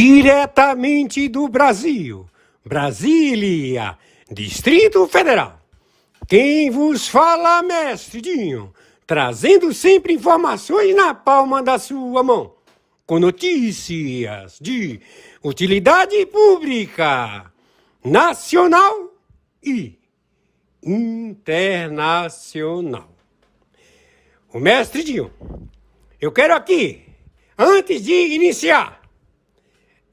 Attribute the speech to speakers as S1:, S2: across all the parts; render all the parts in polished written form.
S1: Diretamente do Brasil, Brasília, Distrito Federal. Quem vos fala, mestre Dinho, trazendo sempre informações na palma da sua mão, com notícias de utilidade pública, nacional e internacional. O mestre Dinho, eu quero aqui, antes de iniciar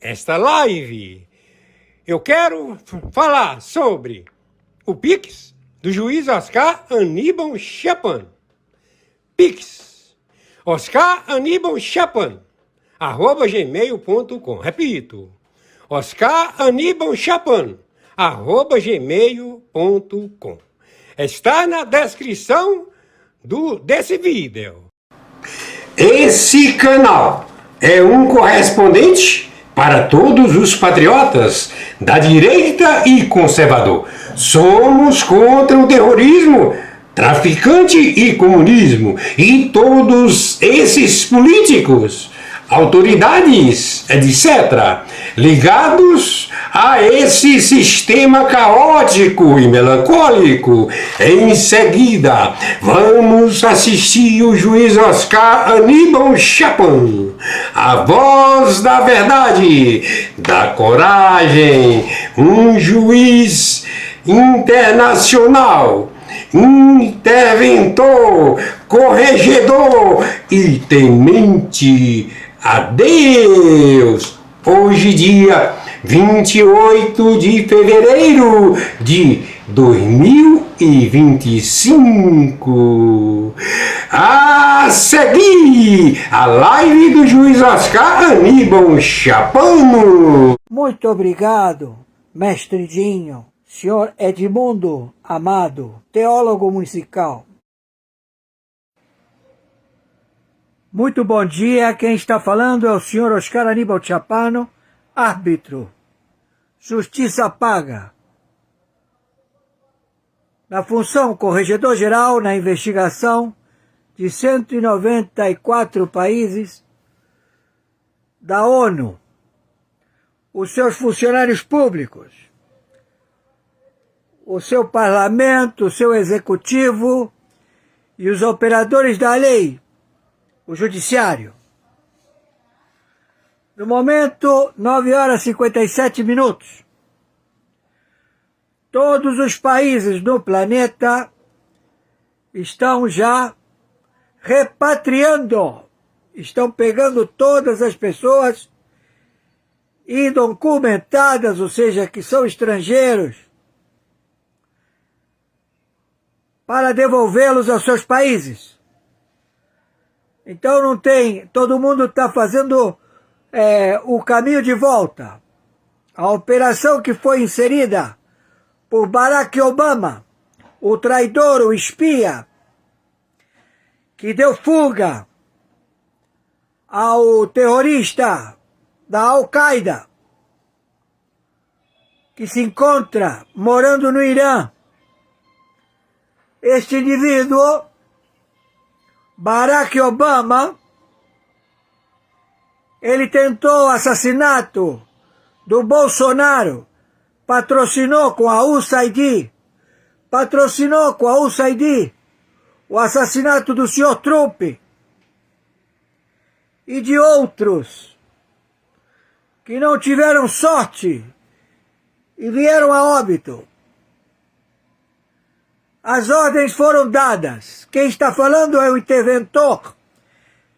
S1: esta live, eu quero falar sobre o Pix do juiz Oscar Aníbal Chapman. Pix, Oscar Aníbal Chapman, @gmail.com. Repito, Oscar Aníbal Chapman, @gmail.com. Está na descrição desse vídeo. Esse canal é um correspondente para todos os patriotas da direita e conservador. Somos contra o terrorismo, traficante e comunismo e todos esses políticos, autoridades, etc., ligados a esse sistema caótico e melancólico. Em seguida, vamos assistir o juiz Oscar Aníbal Chapman, a voz da verdade, da coragem, um juiz internacional, interventor, corregedor e temente a Deus. Hoje, dia 28 de fevereiro de 2025. A seguir, a live do juiz Oscar Aníbal Chapman.
S2: Muito obrigado, mestre Dinho, senhor Edmundo Amado, teólogo musical. Muito bom dia, quem está falando é o senhor Oscar Aníbal Chapman, árbitro. Justiça paga. Na função corregedor-geral na investigação de 194 países da ONU, os seus funcionários públicos, o seu parlamento, o seu executivo e os operadores da lei, o judiciário. No momento, 9h57. Todos os países do planeta estão já repatriando, estão pegando todas as pessoas indocumentadas, ou seja, que são estrangeiros, para devolvê-los aos seus países. Então não tem, todo mundo está fazendo o caminho de volta. A operação que foi inserida por Barack Obama, o traidor, o espia, que deu fuga ao terrorista da Al-Qaeda, que se encontra morando no Irã. Este indivíduo, Barack Obama, ele tentou o assassinato do Bolsonaro, patrocinou com a USAID o assassinato do senhor Trump e de outros que não tiveram sorte e vieram a óbito. As ordens foram dadas. Quem está falando é o interventor,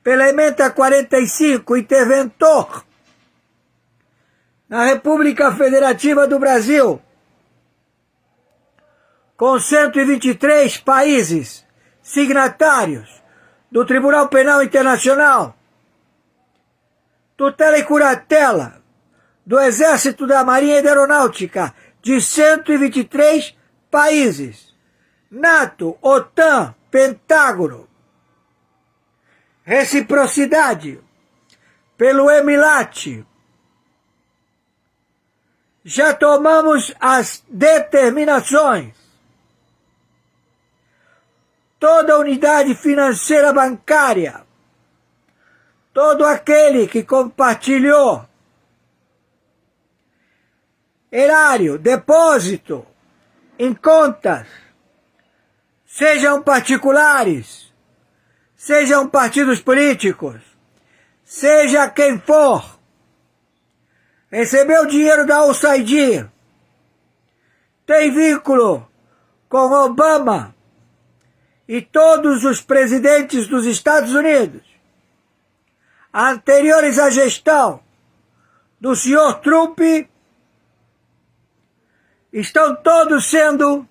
S2: pela emenda 45, interventor, na República Federativa do Brasil, com 123 países signatários do Tribunal Penal Internacional, tutela e curatela do Exército, da Marinha e da Aeronáutica, de 123 países, NATO, OTAN, Pentágono, reciprocidade pelo EMILAT. Já tomamos as determinações. Toda unidade financeira bancária, todo aquele que compartilhou erário, depósito, em contas, sejam particulares, sejam partidos políticos, seja quem for, recebeu dinheiro da USAID, tem vínculo com Obama e todos os presidentes dos Estados Unidos, anteriores à gestão do senhor Trump, estão todos sendo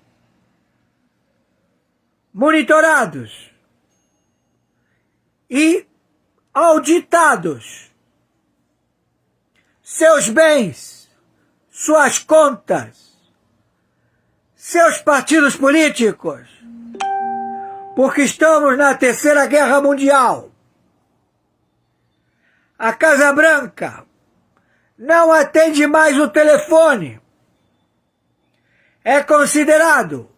S2: monitorados e auditados. Seus bens, suas contas, seus partidos políticos, porque estamos na Terceira Guerra Mundial. A Casa Branca não atende mais o telefone. É considerado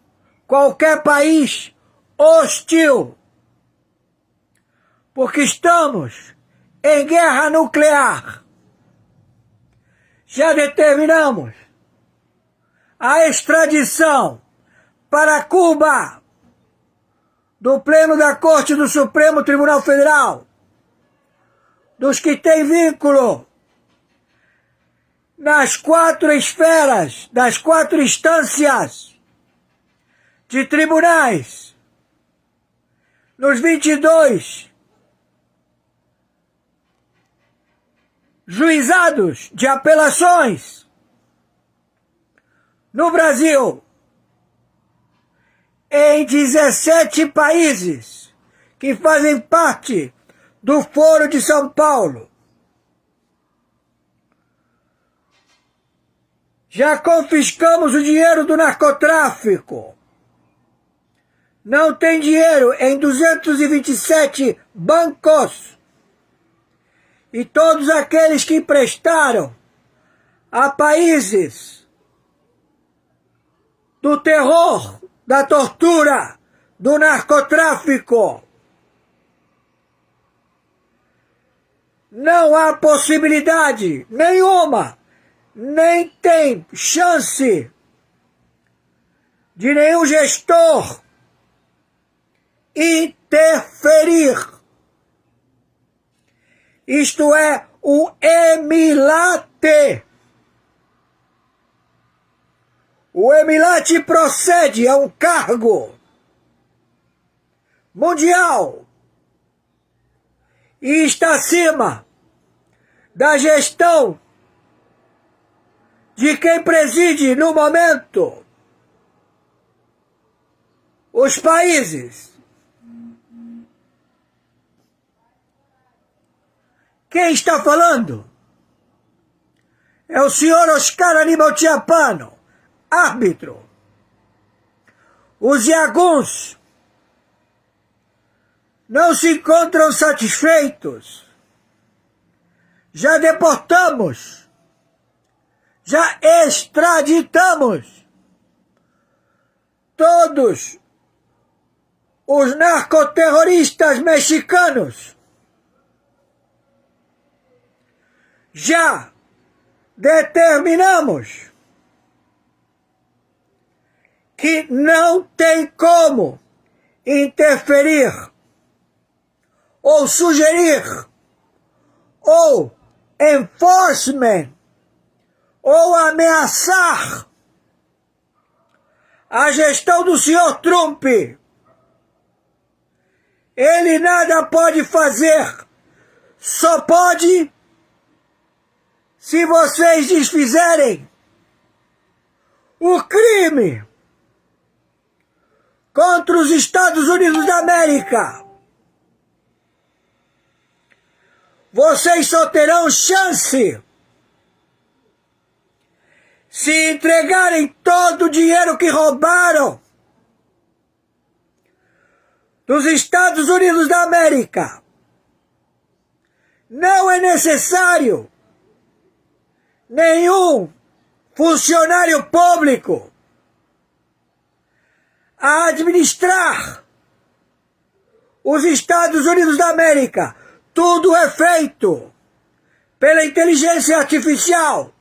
S2: qualquer país hostil, porque estamos em guerra nuclear. Já determinamos a extradição para Cuba do Pleno da Corte do Supremo Tribunal Federal, dos que têm vínculo nas 4 esferas, das 4 instâncias de tribunais, nos 22 juizados de apelações no Brasil, em 17 países que fazem parte do Foro de São Paulo. Já confiscamos o dinheiro do narcotráfico. Não tem dinheiro em 227 bancos. E todos aqueles que emprestaram a países do terror, da tortura, do narcotráfico, não há possibilidade nenhuma, nem tem chance de nenhum gestor interferir. Isto é o EMILAT. O EMILAT procede a um cargo mundial e está acima da gestão de quem preside no momento os países. Quem está falando é o senhor Oscar Aníbal Chiappano, árbitro. Os iaguns não se encontram satisfeitos. Já deportamos, já extraditamos todos os narcoterroristas mexicanos. Já determinamos que não tem como interferir ou sugerir ou enforcement ou ameaçar a gestão do senhor Trump. Ele nada pode fazer, só pode se vocês desfizerem o crime contra os Estados Unidos da América. Vocês só terão chance se entregarem todo o dinheiro que roubaram dos Estados Unidos da América. Não é necessário nenhum funcionário público a administrar os Estados Unidos da América. Tudo é feito pela inteligência artificial,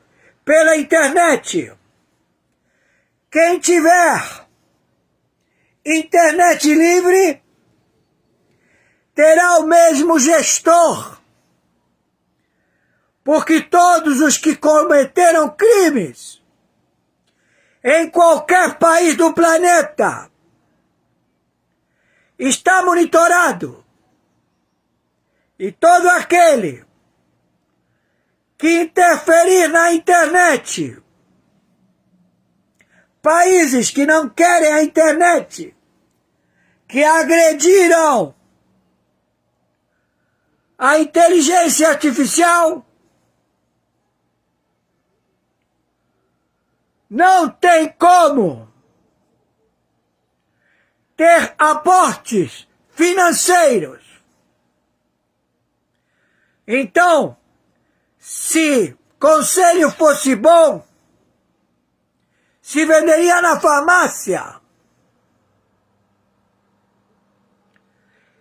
S2: pela internet. Quem tiver internet livre terá o mesmo gestor, porque todos os que cometeram crimes em qualquer país do planeta está monitorado. E todo aquele que interferir na internet, países que não querem a internet, que agrediram a inteligência artificial, não tem como ter aportes financeiros. Então, se conselho fosse bom, se venderia na farmácia.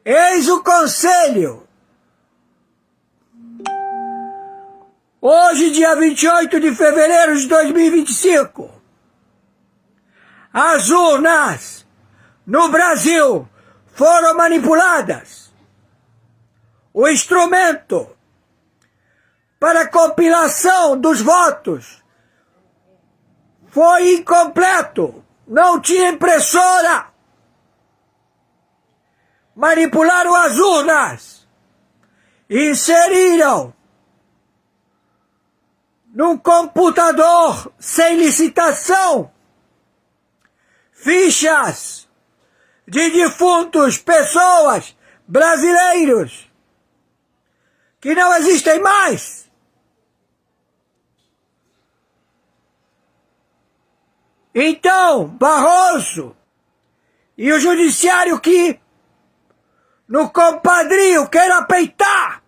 S2: Eis o conselho. Hoje, dia 28 de fevereiro de 2025, as urnas no Brasil foram manipuladas. O instrumento para a compilação dos votos foi incompleto. Não tinha impressora. Manipularam as urnas. Inseriram num computador sem licitação fichas de defuntos, pessoas, brasileiros, que não existem mais. Então, Barroso e o judiciário que no compadrio queira peitar,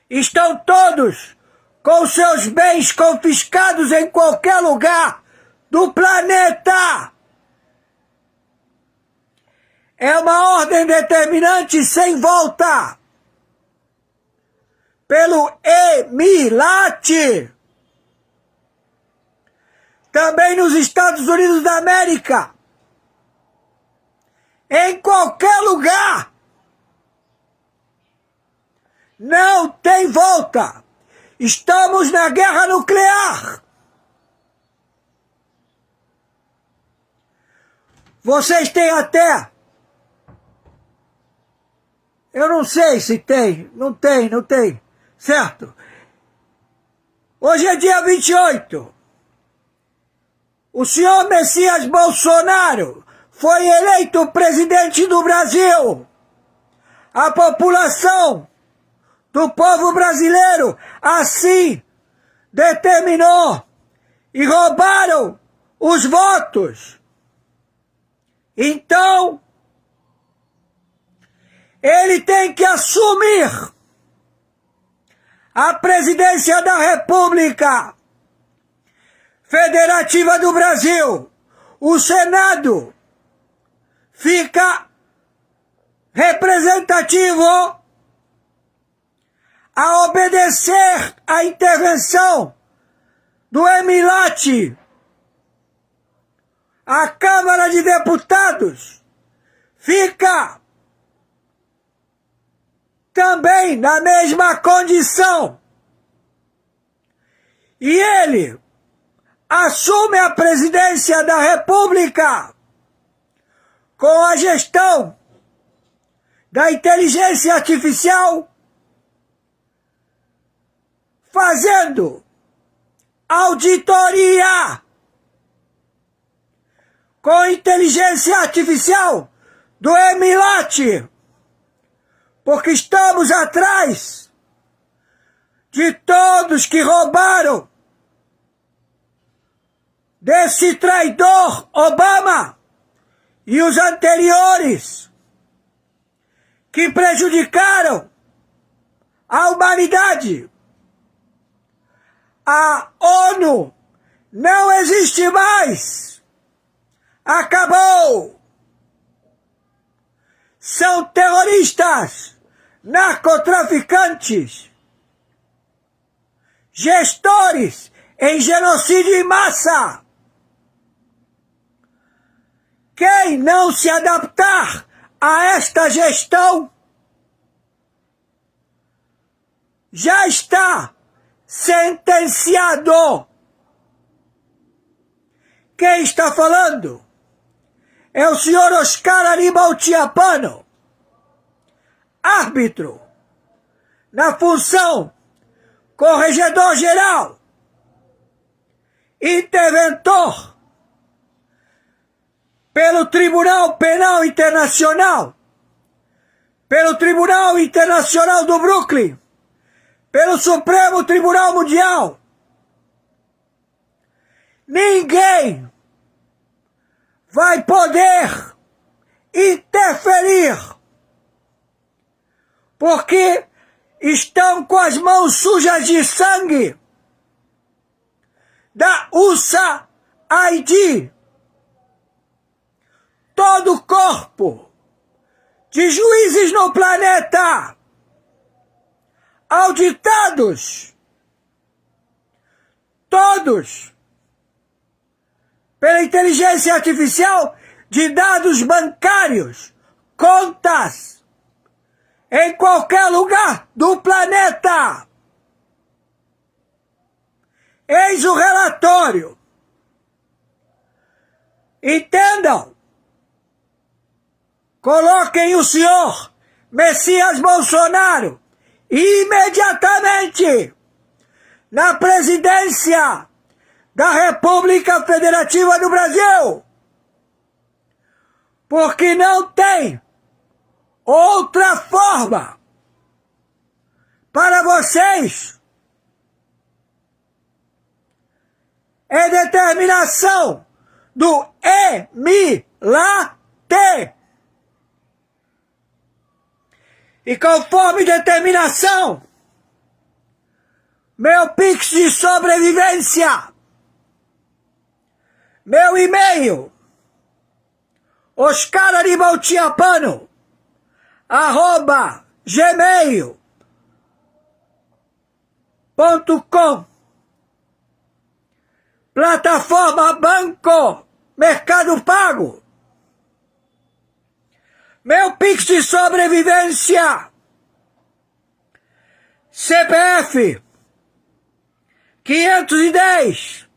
S2: estão todos com seus bens confiscados em qualquer lugar do planeta. É uma ordem determinante sem volta. Pelo EMILAT. Também nos Estados Unidos da América. Em qualquer lugar. Não tem volta. Estamos na guerra nuclear. Vocês têm até... Eu não sei se tem. Não tem. Certo? Hoje é dia 28. O senhor Messias Bolsonaro foi eleito presidente do Brasil. A população do povo brasileiro assim determinou e roubaram os votos. Então, ele tem que assumir a presidência da República Federativa do Brasil. O Senado fica representativo a obedecer à intervenção do EMILAT. A Câmara de Deputados fica também na mesma condição. E ele assume a presidência da República com a gestão da inteligência artificial, fazendo auditoria com inteligência artificial do EMILAT, porque estamos atrás de todos que roubaram desse traidor Obama e os anteriores, que prejudicaram a humanidade. A ONU não existe mais. Acabou. São terroristas, narcotraficantes, gestores em genocídio em massa. Quem não se adaptar a esta gestão já está sentenciado. Quem está falando é o senhor Oscar Aníbal Chiappano, árbitro, na função corregedor-geral, interventor pelo Tribunal Penal Internacional, pelo Tribunal Internacional do Brooklyn, pelo Supremo Tribunal Mundial. Ninguém vai poder interferir, porque estão com as mãos sujas de sangue da USAID. Todo o corpo de juízes no planeta, auditados, todos, pela inteligência artificial de dados bancários, contas, em qualquer lugar do planeta. Eis o relatório. Entendam. Coloquem o senhor Messias Bolsonaro imediatamente na presidência da República Federativa do Brasil, porque não tem outra forma para vocês. É determinação do MLAT. E conforme determinação, meu Pix de sobrevivência, meu e-mail, oscaranibalchiappano@gmail.com, plataforma Banco Mercado Pago, meu Pix de sobrevivência, CPF 510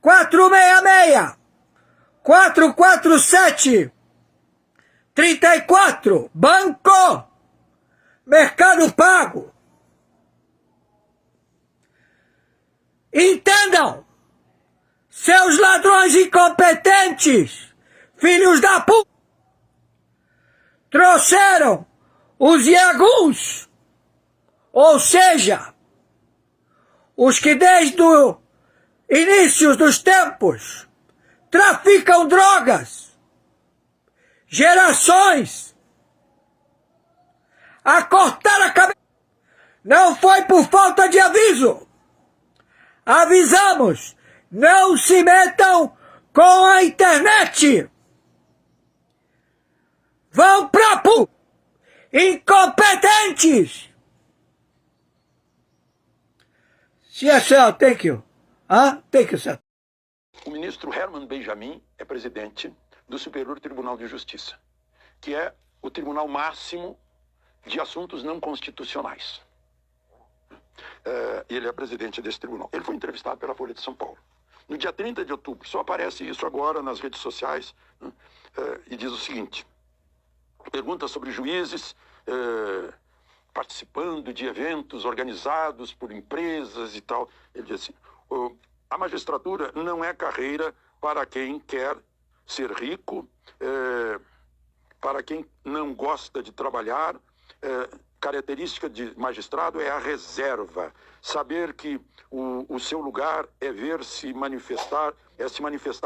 S2: 466 447 34, Banco Mercado Pago. Entendam, seus ladrões incompetentes, filhos da puta, trouxeram os iaguns, ou seja, os que desde o início dos tempos traficam drogas, gerações, a cortar a cabeça. Não foi por falta de aviso. Avisamos, não se metam com a internet. Vão pra pu... incompetentes. Yes, sir, thank you. Thank you, sir.
S3: O ministro Herman Benjamin é presidente do Superior Tribunal de Justiça, que é o tribunal máximo de assuntos não constitucionais. Ele é presidente desse tribunal. Ele foi entrevistado pela Folha de São Paulo. No dia 30 de outubro, só aparece isso agora nas redes sociais, e diz o seguinte: pergunta sobre juízes participando de eventos organizados por empresas e tal. Ele diz assim: a magistratura não é carreira para quem quer ser rico, para quem não gosta de trabalhar. Característica de magistrado é a reserva. Saber que o seu lugar é se manifestar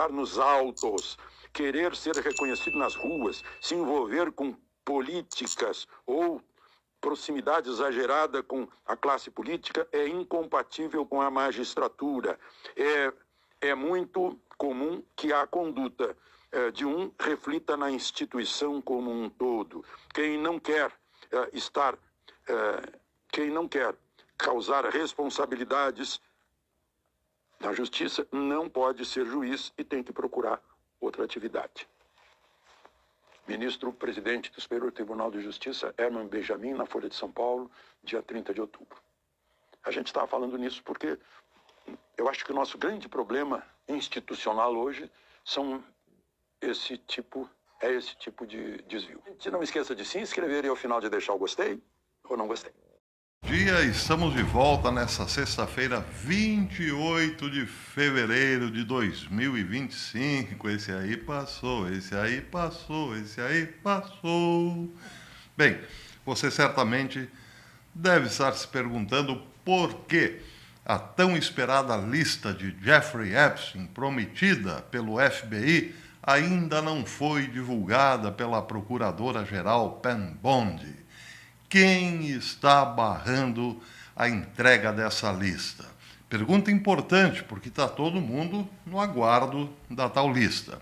S3: nos autos, querer ser reconhecido nas ruas, se envolver com políticas ou proximidade exagerada com a classe política é incompatível com a magistratura. É muito comum que a conduta de um reflita na instituição como um todo. Quem não quer causar responsabilidades na justiça, não pode ser juiz e tem que procurar outra atividade. Ministro-presidente do Superior Tribunal de Justiça, Herman Benjamin, na Folha de São Paulo, dia 30 de outubro. A gente estava falando nisso porque eu acho que o nosso grande problema institucional hoje é esse tipo de desvio. Não esqueça de se inscrever e ao final de deixar o gostei ou não gostei.
S4: Estamos de volta nessa sexta-feira, 28 de fevereiro de 2025. Esse aí passou. Bem, você certamente deve estar se perguntando por que a tão esperada lista de Jeffrey Epstein, prometida pelo FBI, ainda não foi divulgada pela Procuradora-Geral Pam Bondi. Quem está barrando a entrega dessa lista? Pergunta importante, porque está todo mundo no aguardo da tal lista.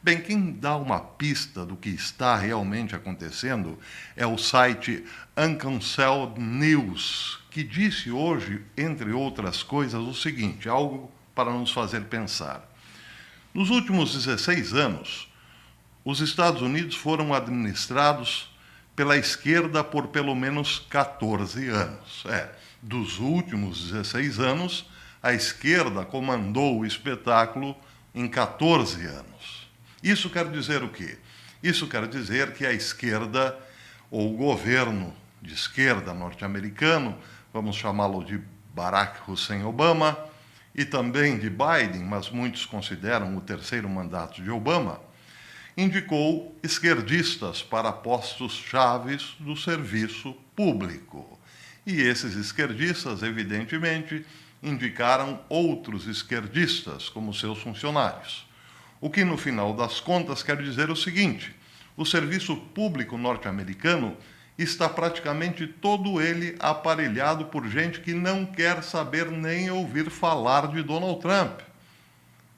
S4: Bem, quem dá uma pista do que está realmente acontecendo é o site Uncancelled News, que disse hoje, entre outras coisas, o seguinte, algo para nos fazer pensar. Nos últimos 16 anos, os Estados Unidos foram administrados pela esquerda por pelo menos 14 anos. Dos últimos 16 anos, a esquerda comandou o espetáculo em 14 anos. Isso quer dizer o quê? Isso quer dizer que a esquerda, ou o governo de esquerda norte-americano, vamos chamá-lo de Barack Hussein Obama, e também de Biden, mas muitos consideram o terceiro mandato de Obama, indicou esquerdistas para postos chaves do serviço público. E esses esquerdistas, evidentemente, indicaram outros esquerdistas como seus funcionários. O que, no final das contas, quer dizer o seguinte: o serviço público norte-americano está praticamente todo ele aparelhado por gente que não quer saber nem ouvir falar de Donald Trump.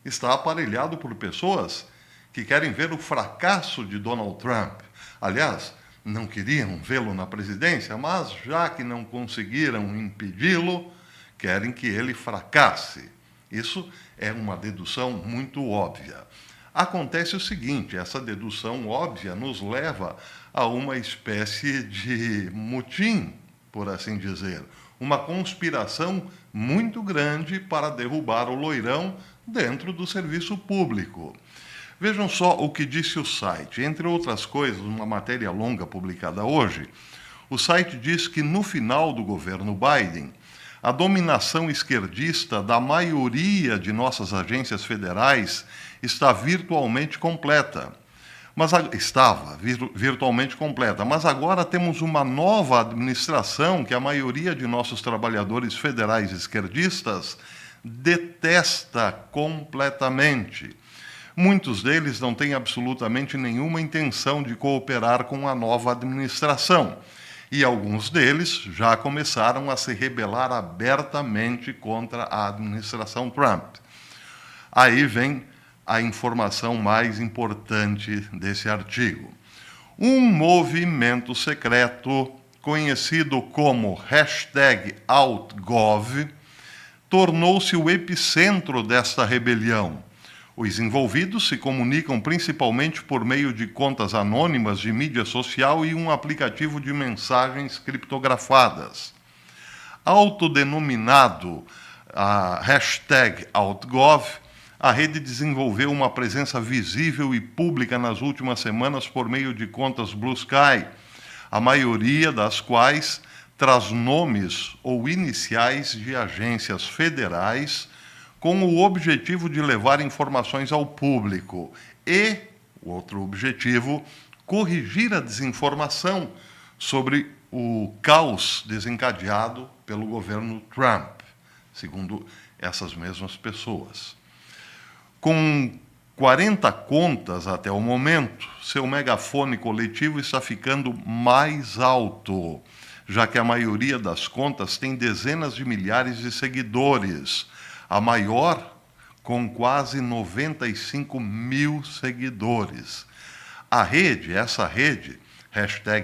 S4: Está aparelhado por pessoas que querem ver o fracasso de Donald Trump. Aliás, não queriam vê-lo na presidência, mas já que não conseguiram impedi-lo, querem que ele fracasse. Isso é uma dedução muito óbvia. Acontece o seguinte, essa dedução óbvia nos leva a uma espécie de motim, por assim dizer, uma conspiração muito grande para derrubar o loirão dentro do serviço público. Vejam só o que disse o site. Entre outras coisas, uma matéria longa publicada hoje, o site diz que no final do governo Biden, a dominação esquerdista da maioria de nossas agências federais está virtualmente completa. Estava virtualmente completa, mas agora temos uma nova administração que a maioria de nossos trabalhadores federais esquerdistas detesta completamente. Muitos deles não têm absolutamente nenhuma intenção de cooperar com a nova administração. E alguns deles já começaram a se rebelar abertamente contra a administração Trump. Aí vem a informação mais importante desse artigo. Um movimento secreto, conhecido como #OutGov, tornou-se o epicentro desta rebelião. Os envolvidos se comunicam principalmente por meio de contas anônimas de mídia social e um aplicativo de mensagens criptografadas. Autodenominado a #OutGov, a rede desenvolveu uma presença visível e pública nas últimas semanas por meio de contas Blue Sky, a maioria das quais traz nomes ou iniciais de agências federais com o objetivo de levar informações ao público e, o outro objetivo, corrigir a desinformação sobre o caos desencadeado pelo governo Trump, segundo essas mesmas pessoas. Com 40 contas até o momento, seu megafone coletivo está ficando mais alto, já que a maioria das contas tem dezenas de milhares de seguidores, a maior com quase 95 mil seguidores. Essa rede,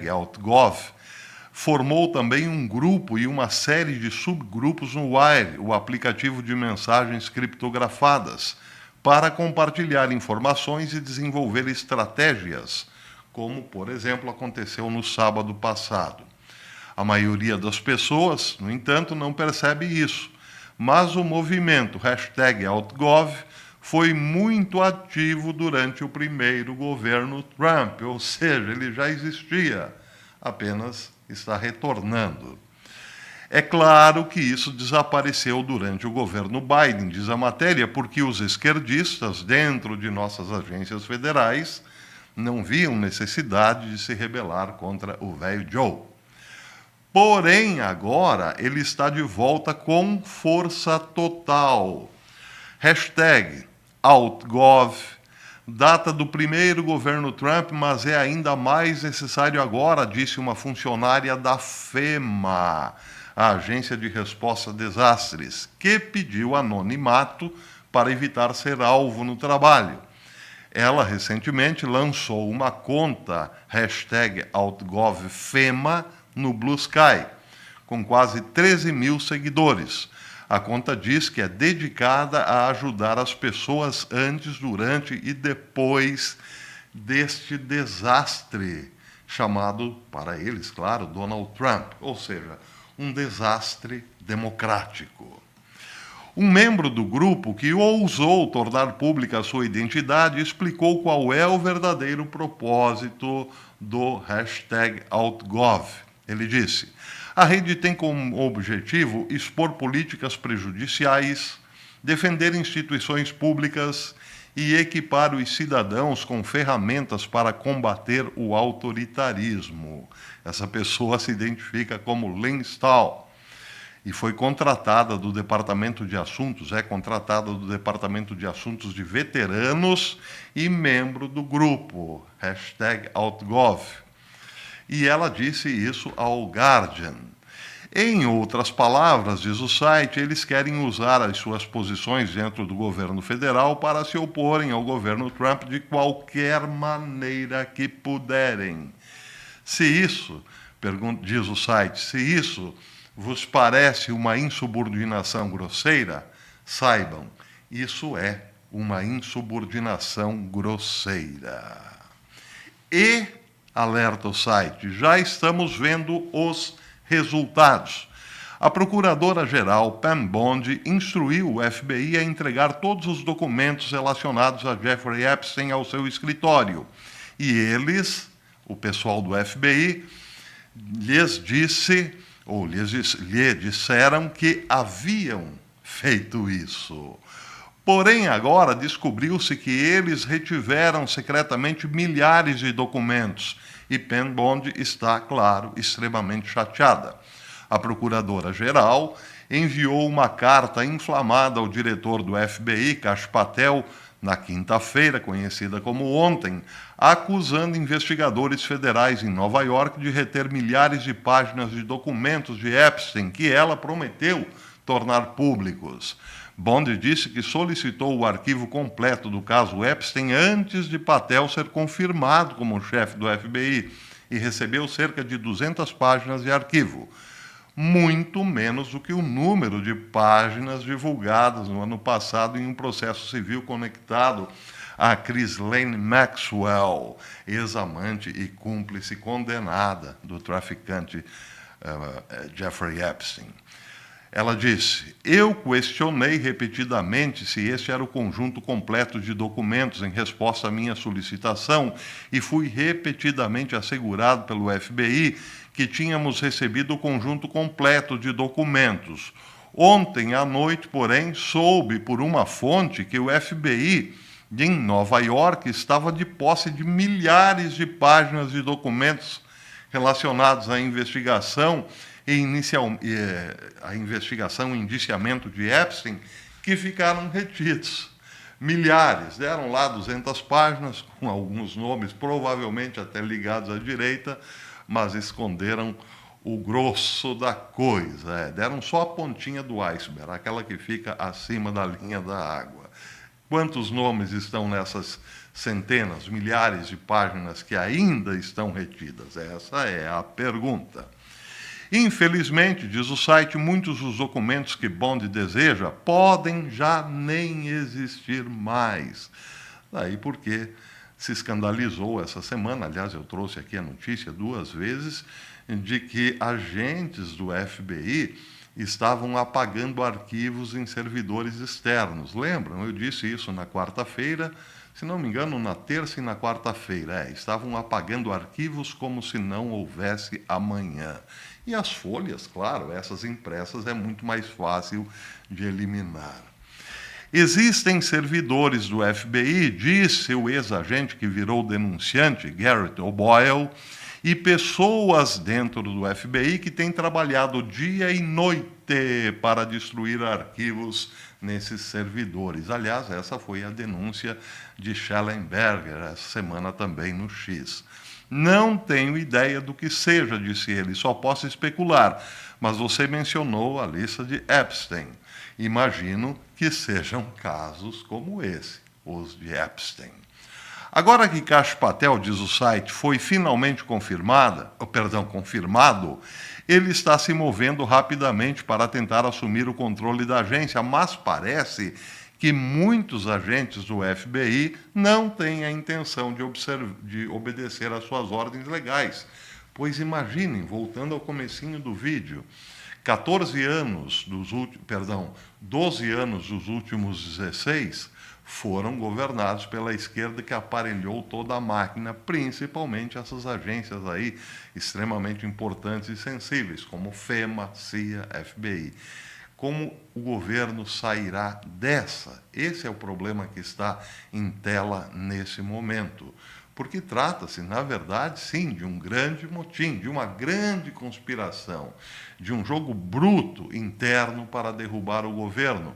S4: #OutGov, formou também um grupo e uma série de subgrupos no Wire, o aplicativo de mensagens criptografadas, para compartilhar informações e desenvolver estratégias, como, por exemplo, aconteceu no sábado passado. A maioria das pessoas, no entanto, não percebe isso, mas o movimento #OutGov foi muito ativo durante o primeiro governo Trump, ou seja, ele já existia, apenas está retornando. É claro que isso desapareceu durante o governo Biden, diz a matéria, porque os esquerdistas dentro de nossas agências federais não viam necessidade de se rebelar contra o velho Joe. Porém, agora ele está de volta com força total. #OutGov, data do primeiro governo Trump, mas é ainda mais necessário agora, disse uma funcionária da FEMA, a Agência de Resposta a Desastres, que pediu anonimato para evitar ser alvo no trabalho. Ela recentemente lançou uma conta #OutGovFEMA no Blue Sky, com quase 13 mil seguidores. A conta diz que é dedicada a ajudar as pessoas antes, durante e depois deste desastre, chamado, para eles, claro, Donald Trump, ou seja, um desastre democrático. Um membro do grupo que ousou tornar pública a sua identidade explicou qual é o verdadeiro propósito do #OutGov. Ele disse: a rede tem como objetivo expor políticas prejudiciais, defender instituições públicas e equipar os cidadãos com ferramentas para combater o autoritarismo. Essa pessoa se identifica como Lynn Stahl e foi contratada do Departamento de Assuntos, de Veteranos e membro do grupo #OutGov. E ela disse isso ao Guardian. Em outras palavras, diz o site, eles querem usar as suas posições dentro do governo federal para se oporem ao governo Trump de qualquer maneira que puderem. Se isso, diz o site, se isso vos parece uma insubordinação grosseira, saibam, isso é uma insubordinação grosseira. E, alerta o site, já estamos vendo os resultados. A procuradora-geral Pam Bondi instruiu o FBI a entregar todos os documentos relacionados a Jeffrey Epstein ao seu escritório. E eles, o pessoal do FBI, lhe disseram que haviam feito isso. Porém, agora descobriu-se que eles retiveram secretamente milhares de documentos e Pam Bondi está, claro, extremamente chateada. A procuradora-geral enviou uma carta inflamada ao diretor do FBI, Kash Patel, na quinta-feira, conhecida como ontem, acusando investigadores federais em Nova York de reter milhares de páginas de documentos de Epstein que ela prometeu tornar públicos. Bondi disse que solicitou o arquivo completo do caso Epstein antes de Patel ser confirmado como chefe do FBI e recebeu cerca de 200 páginas de arquivo, muito menos do que o número de páginas divulgadas no ano passado em um processo civil conectado a Ghislaine Maxwell, ex-amante e cúmplice condenada do traficante Jeffrey Epstein. Ela disse: eu questionei repetidamente se este era o conjunto completo de documentos em resposta à minha solicitação e fui repetidamente assegurado pelo FBI que tínhamos recebido o conjunto completo de documentos. Ontem à noite, porém, soube por uma fonte que o FBI em Nova York estava de posse de milhares de páginas de documentos relacionados à investigação a investigação e indiciamento de Epstein, que ficaram retidos. Milhares, deram lá 200 páginas, com alguns nomes provavelmente até ligados à direita, mas esconderam o grosso da coisa. Deram só a pontinha do iceberg, aquela que fica acima da linha da água. Quantos nomes estão nessas centenas, milhares de páginas que ainda estão retidas? Essa é a pergunta. Infelizmente, diz o site, muitos dos documentos que Bond deseja podem já nem existir mais. Daí porque se escandalizou essa semana, aliás, eu trouxe aqui a notícia 2 vezes, de que agentes do FBI estavam apagando arquivos em servidores externos. Lembram? Eu disse isso na quarta-feira, se não me engano, na terça e na quarta-feira. Estavam apagando arquivos como se não houvesse amanhã. E as folhas, claro, essas impressas é muito mais fácil de eliminar. Existem servidores do FBI, disse o ex-agente que virou denunciante, Garrett O'Boyle, e pessoas dentro do FBI que têm trabalhado dia e noite para destruir arquivos nesses servidores. Aliás, essa foi a denúncia de Schellenberger essa semana também no X. Não tenho ideia do que seja, disse ele, só posso especular, mas você mencionou a lista de Epstein. Imagino que sejam casos como esse, os de Epstein. Agora que Kash Patel, diz o site, foi finalmente confirmado, ele está se movendo rapidamente para tentar assumir o controle da agência, mas parece que muitos agentes do FBI não têm a intenção de obedecer às suas ordens legais. Pois imaginem, voltando ao comecinho do vídeo, 12 anos dos últimos 16 foram governados pela esquerda que aparelhou toda a máquina, principalmente essas agências aí extremamente importantes e sensíveis, como FEMA, CIA, FBI. Como o governo sairá dessa? Esse é o problema que está em tela nesse momento. Porque trata-se, na verdade, sim, de um grande motim, de uma grande conspiração, de um jogo bruto interno para derrubar o governo.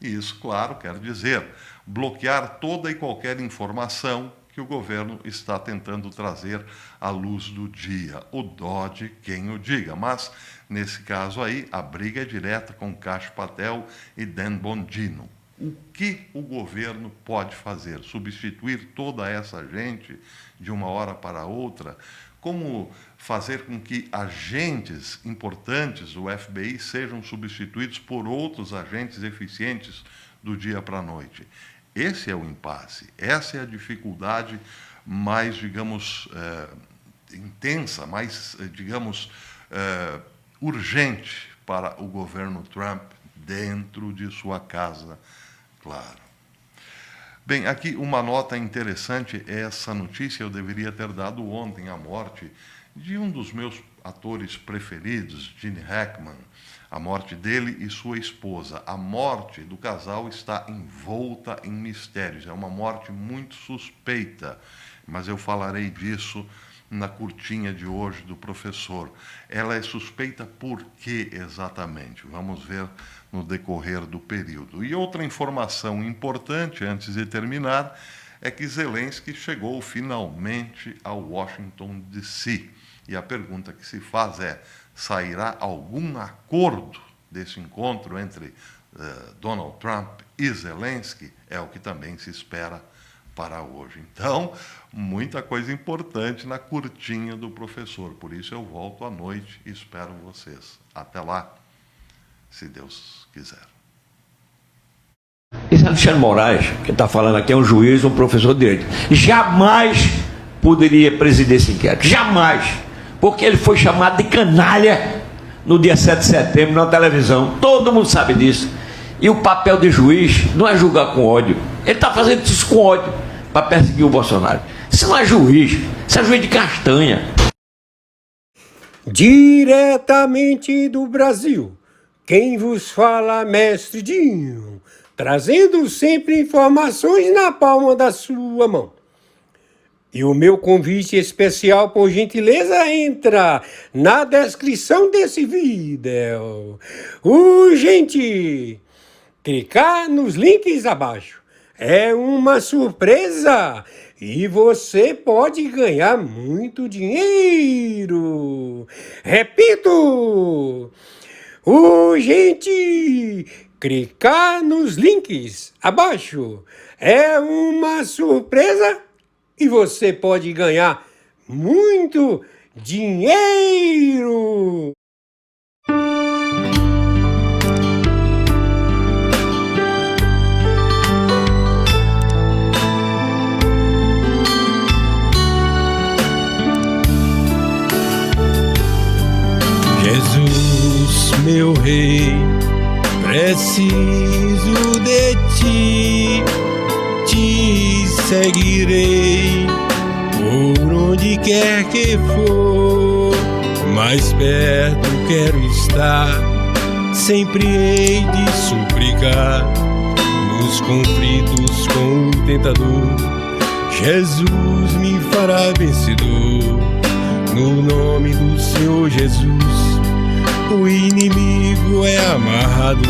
S4: E isso, claro, quer dizer bloquear toda e qualquer informação que o governo está tentando trazer à luz do dia. O Dodge, quem o diga. Mas, nesse caso aí, a briga é direta com Kash Patel e Dan Bongino. O que o governo pode fazer? Substituir toda essa gente de uma hora para outra? Como fazer com que agentes importantes do FBI sejam substituídos por outros agentes eficientes do dia para a noite? Esse é o impasse, essa é a dificuldade mais, digamos, intensa, mais, digamos, urgente para o governo Trump dentro de sua casa, claro. Bem, aqui uma nota interessante, essa notícia eu deveria ter dado ontem, a morte de um dos meus atores preferidos, Gene Hackman, a morte dele e sua esposa. A morte do casal está envolta em mistérios, é uma morte muito suspeita, mas eu falarei disso na curtinha de hoje do professor. Ela é suspeita por quê exatamente? Vamos ver no decorrer do período. E outra informação importante, antes de terminar, é que Zelensky chegou finalmente ao Washington, D.C. E a pergunta que se faz é, sairá algum acordo desse encontro entre Donald Trump e Zelensky? É o que também se espera para hoje. Então, muita coisa importante na curtinha do professor. Por isso eu volto à noite e espero vocês. Até lá, se Deus quiser.
S5: Esse Alexandre Moraes, que está falando aqui, é um juiz, um professor de direito. Jamais poderia presidir esse inquérito. Jamais. Porque ele foi chamado de canalha no dia 7 de setembro na televisão. Todo mundo sabe disso. E o papel de juiz não é julgar com ódio. Ele está fazendo isso com ódio para perseguir o Bolsonaro. Isso não é juiz. Isso é juiz de castanha.
S1: Diretamente do Brasil, quem vos fala, mestre Dinho, trazendo sempre informações na palma da sua mão. E o meu convite especial, por gentileza, entra na descrição desse vídeo. Urgente! Clicar nos links abaixo. É uma surpresa e você pode ganhar muito dinheiro. Repito! Urgente! Clicar nos links abaixo. É uma surpresa e você pode ganhar muito dinheiro.
S6: meu rei, preciso de ti, te seguirei por onde quer que for, mais perto quero estar, sempre hei de suplicar, nos conflitos com o tentador, Jesus me fará vencedor, no nome do Senhor Jesus, o inimigo é amarrado,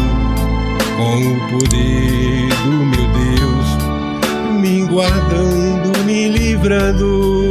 S6: com o poder do meu Deus, me guardando, me livrando.